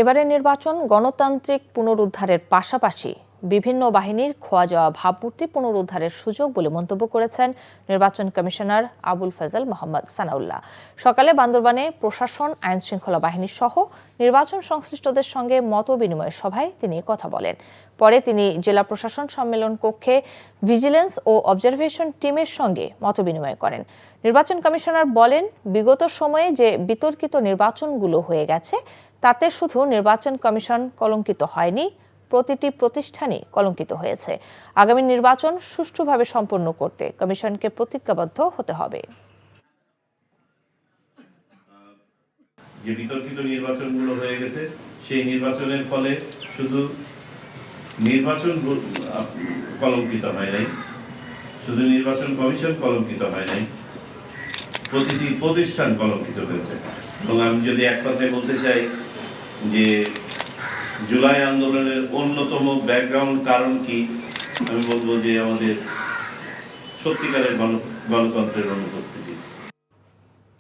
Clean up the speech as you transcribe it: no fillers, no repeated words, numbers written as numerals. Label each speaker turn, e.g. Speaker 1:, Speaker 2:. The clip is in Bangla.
Speaker 1: এবারের নির্বাচন গণতান্ত্রিক পুনরুদ্ধারের পাশাপাশি বিভিন্ন বাহিনীর খোয়া যাওয়া ভাবমূর্তি পুনরুদ্ধারের সুযোগ বলে মন্তব্য করেছেন নির্বাচন কমিশনার আবুল ফজল মোহাম্মদ সানাউল্লাহ। সকালে বান্দরবানে প্রশাসন, আইন শৃঙ্খলা বাহিনী সহ নির্বাচন সংশ্লিষ্টদের সঙ্গে মত বিনিময় সভায় তিনি কথা বলেন। পরে তিনি জেলা প্রশাসন সম্মেলন কক্ষে ভিজিলেন্স ও অবজারভেশন টিমের সঙ্গে মত বিনিময় করেন। নির্বাচন কমিশনার বলেন, বিগত সময়ে যে বিতর্কিত নির্বাচনগুলো হয়ে গেছে তাতে শুধু নির্বাচন কমিশন কলঙ্কিত হয়নি, প্রতিটি প্রতিষ্ঠানই কলঙ্কিত হয়েছে। আগামী নির্বাচন সুষ্ঠুভাবে সম্পন্ন করতে কমিশনকে প্রতিজ্ঞাবদ্ধ হতে হবে।
Speaker 2: যে বিতর্কিত নির্বাচনগুলো হয়ে গেছে সেই নির্বাচনের ফলে শুধু নির্বাচন কলঙ্কিত হয় নাই, শুধু নির্বাচন কমিশন কলঙ্কিত হয় নাই, প্রতিটি প্রতিষ্ঠান কলঙ্কিত হয়েছে। এবং আমি যদি এক কথায় বলতে চাই যে জুলাই আন্দোলনের অন্যতম ব্যাকগ্রাউন্ড কারণ কি, আমি বলবো যে আমাদের সত্যিকারের গণতন্ত্রের অনুপস্থিতি।